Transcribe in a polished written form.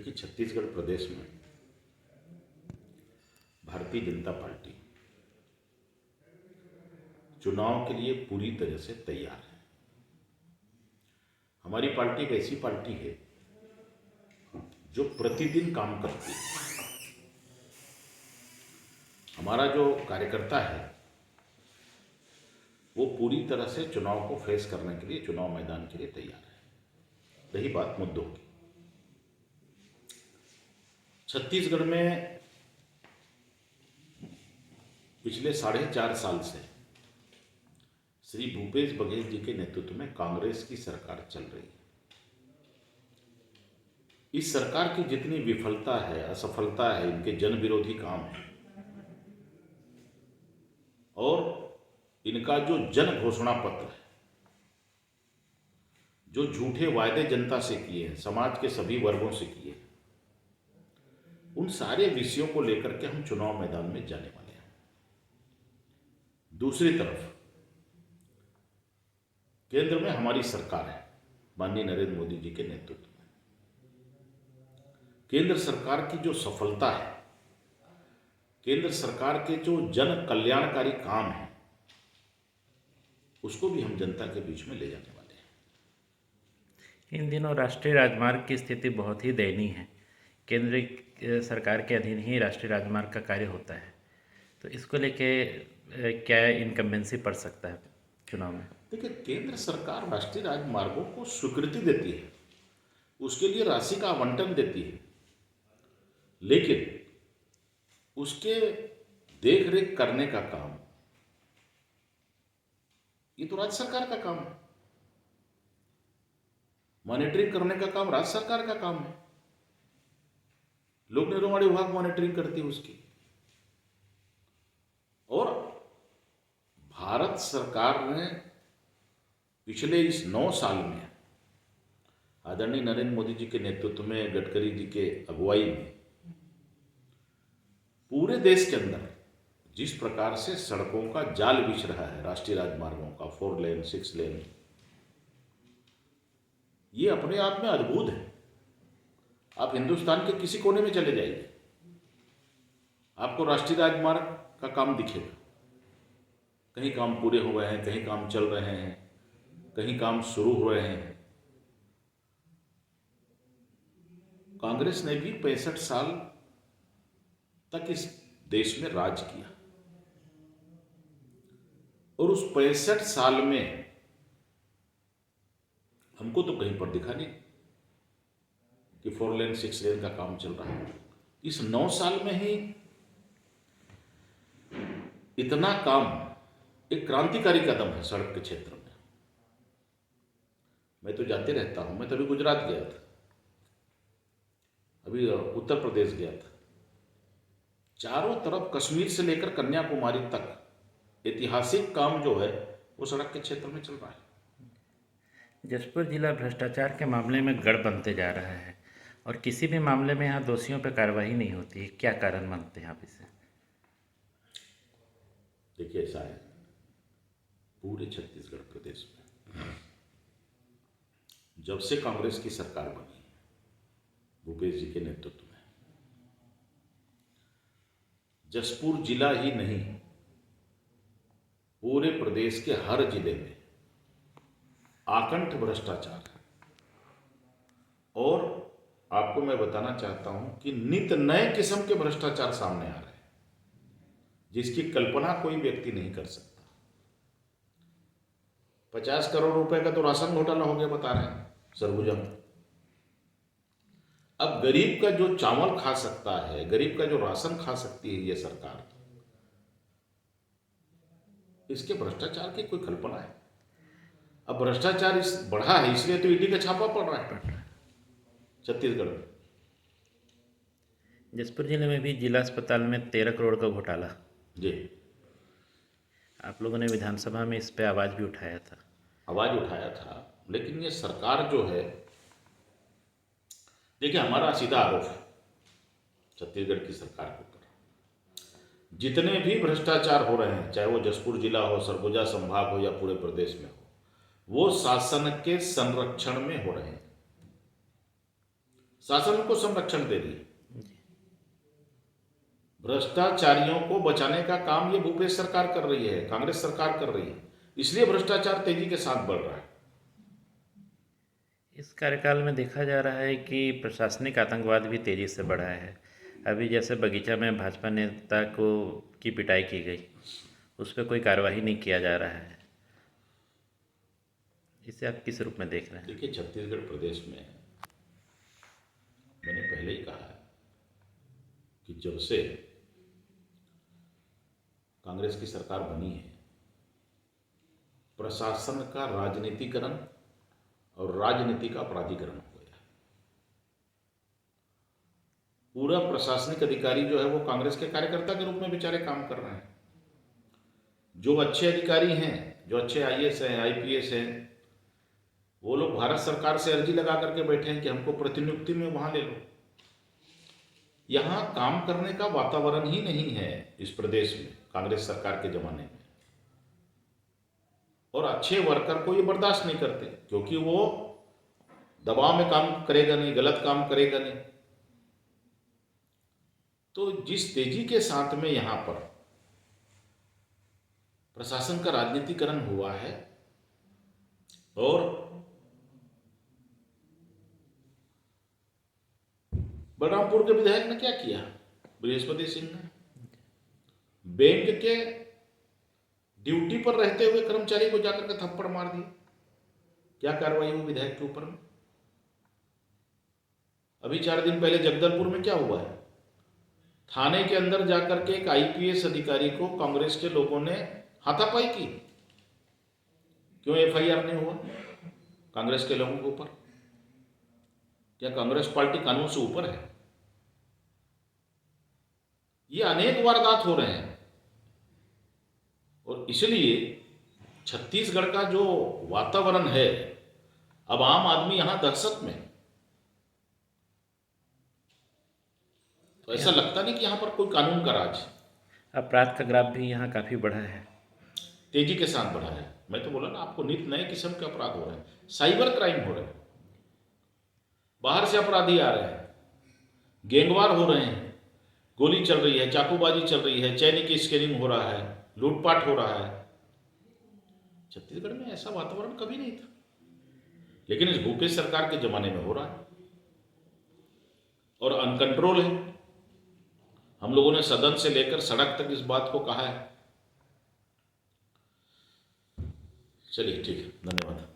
देखिए, छत्तीसगढ़ प्रदेश में भारतीय जनता पार्टी चुनाव के लिए पूरी तरह से तैयार है। हमारी पार्टी एक ऐसी पार्टी है जो प्रतिदिन काम करती है। हमारा जो कार्यकर्ता है वो पूरी तरह से चुनाव को फेस करने के लिए, चुनाव मैदान के लिए तैयार है। रही बात मुद्दों की, छत्तीसगढ़ में पिछले 4.5 साल से श्री भूपेश बघेल जी के नेतृत्व में कांग्रेस की सरकार चल रही है। इस सरकार की जितनी विफलता है, असफलता है, इनके जन विरोधी काम है और इनका जो जन घोषणा पत्र है, जो झूठे वायदे जनता से किए हैं, समाज के सभी वर्गों से किए हैं, उन सारे विषयों को लेकर के हम चुनाव मैदान में जाने वाले हैं। दूसरी तरफ केंद्र में हमारी सरकार है, माननीय नरेंद्र मोदी जी के नेतृत्व में। केंद्र सरकार की जो सफलता है, केंद्र सरकार के जो जन कल्याणकारी काम है, उसको भी हम जनता के बीच में ले जाने वाले हैं। इन दिनों राष्ट्रीय राजमार्ग की स्थिति बहुत ही दयनीय है। केंद्र सरकार के अधीन ही राष्ट्रीय राजमार्ग का कार्य होता है, तो इसको लेके क्या इनकम्बेंसी पड़ सकता है चुनाव में? देखिए, केंद्र सरकार राष्ट्रीय राजमार्गों को स्वीकृति देती है, उसके लिए राशि का आवंटन देती है, लेकिन उसके देख रेख करने का काम ये तो राज्य सरकार का काम है। मॉनिटरिंग करने का काम राज्य सरकार का काम है। लोक निर्माण विभाग मॉनिटरिंग करती है उसकी। और भारत सरकार ने पिछले इस 9 साल में आदरणीय नरेंद्र मोदी जी के नेतृत्व में, गडकरी जी के अगुवाई में पूरे देश के अंदर जिस प्रकार से सड़कों का जाल बिछ रहा है, राष्ट्रीय राजमार्गों का 4 लेन 6 लेन, ये अपने आप में अद्भुत है। आप हिंदुस्तान के किसी कोने में चले जाइए, आपको राष्ट्रीय राजमार्ग का काम दिखेगा। कहीं काम पूरे हो गए हैं, कहीं काम चल रहे हैं, कहीं काम शुरू हो रहे हैं। कांग्रेस ने भी 65 साल तक इस देश में राज किया और उस 65 साल में हमको तो कहीं पर दिखा नहीं कि 4 लेन 6 लेन का काम चल रहा है। इस 9 साल में ही इतना काम एक क्रांतिकारी कदम है सड़क के क्षेत्र में। मैं तो जाते रहता हूं, मैं तभी गुजरात गया था, अभी उत्तर प्रदेश गया था। चारों तरफ कश्मीर से लेकर कन्याकुमारी तक ऐतिहासिक काम जो है वो सड़क के क्षेत्र में चल रहा है। जशपुर जिला भ्रष्टाचार के मामले में गढ़ बनते जा रहा है और किसी भी मामले में यहाँ दोषियों पर कार्रवाई नहीं होती है। क्या कारण मानते हैं आप इसे? देखिए, ऐसा है पूरे छत्तीसगढ़ प्रदेश में जब से कांग्रेस की सरकार बनी भूपेश जी के नेतृत्व में, जशपुर जिला ही नहीं पूरे प्रदेश के हर जिले में आकंठ भ्रष्टाचार है। और आपको मैं बताना चाहता हूं कि नित नए किस्म के भ्रष्टाचार सामने आ रहे हैं जिसकी कल्पना कोई व्यक्ति नहीं कर सकता। 50 करोड़ रुपए का तो राशन घोटाला हो गया, बता रहे हैं सरगुजा में। अब गरीब का जो चावल खा सकता है, गरीब का जो राशन खा सकती है ये सरकार, इसके भ्रष्टाचार की कोई कल्पना है? अब भ्रष्टाचार इस बढ़ा है, इसलिए तो ईडी का छापा पड़ रहा है छत्तीसगढ़ में। जसपुर जिले में भी जिला अस्पताल में 13 करोड़ का घोटाला। जी, आप लोगों ने विधानसभा में इस पे आवाज़ भी उठाया था। आवाज उठाया था, लेकिन ये सरकार जो है, देखिए हमारा सीधा आरोप है छत्तीसगढ़ की सरकार के ऊपर। जितने भी भ्रष्टाचार हो रहे हैं, चाहे वो जशपुर जिला हो, सरगुजा संभाग हो या पूरे प्रदेश में हो, वो शासन के संरक्षण में हो रहे हैं। शासन उनको संरक्षण दे रही है। भ्रष्टाचारियों को बचाने का काम ये भूपेश सरकार कर रही है, कांग्रेस सरकार कर रही है, इसलिए भ्रष्टाचार तेजी के साथ बढ़ रहा है। इस कार्यकाल में देखा जा रहा है कि प्रशासनिक आतंकवाद भी तेज़ी से बढ़ा है। अभी जैसे बगीचा में भाजपा नेता को की पिटाई की गई, उस पर कोई कार्रवाई नहीं किया जा रहा है। इसे आप किस रूप में देख रहे हैं? देखिए, छत्तीसगढ़ प्रदेश में मैंने पहले ही कहा है कि जब से कांग्रेस की सरकार बनी है, प्रशासन का राजनीतिकरण और राजनीति का अपराधीकरण हो गया। पूरा प्रशासनिक अधिकारी जो है वो कांग्रेस के कार्यकर्ता के रूप में बेचारे काम कर रहे हैं। जो अच्छे अधिकारी हैं, जो अच्छे आईएएस हैं, आईपीएस हैं, वो लोग भारत सरकार से अर्जी लगा करके बैठे हैं कि हमको प्रतिनियुक्ति में वहां ले लो। यहां काम करने का वातावरण ही नहीं है इस प्रदेश में कांग्रेस सरकार के जमाने में। और अच्छे वर्कर को ये बर्दाश्त नहीं करते, क्योंकि वो दबाव में काम करेगा नहीं, गलत काम करेगा नहीं। तो जिस तेजी के साथ में यहां पर प्रशासन का राजनीतिकरण हुआ है, और बलरामपुर के विधायक ने क्या किया, बृहस्पति सिंह ने बैंक के ड्यूटी पर रहते हुए कर्मचारी को जाकर के थप्पड़ मार दिया। क्या कार्रवाई हुई विधायक के ऊपर में? अभी 4 दिन पहले जगदलपुर में क्या हुआ है, थाने के अंदर जाकर के एक आईपीएस अधिकारी को कांग्रेस के लोगों ने हाथापाई की। क्यों एफआईआर नहीं हुआ कांग्रेस के लोगों के ऊपर? क्या कांग्रेस पार्टी कानून से ऊपर है? ये अनेक वारदात हो रहे हैं, और इसलिए छत्तीसगढ़ का जो वातावरण है, अब आम आदमी यहां दहशत में। तो ऐसा लगता नहीं कि यहां पर कोई कानून का राज। अपराध का ग्राफ भी यहाँ काफ़ी बढ़ा है, तेजी के साथ बढ़ा है। मैं तो बोला ना आपको, नित नए किस्म के अपराध हो रहे हैं, साइबर क्राइम हो रहे हैं, बाहर से अपराधी आ रहे हैं, गैंगवार हो रहे हैं, गोली चल रही है, चाकूबाजी चल रही है, चैनी की स्कैनिंग हो रहा है, लूटपाट हो रहा है। छत्तीसगढ़ में ऐसा वातावरण कभी नहीं था, लेकिन इस भूपेश सरकार के जमाने में हो रहा है, और अनकंट्रोल है। हम लोगों ने सदन से लेकर सड़क तक इस बात को कहा है। चलिए ठीक है, धन्यवाद।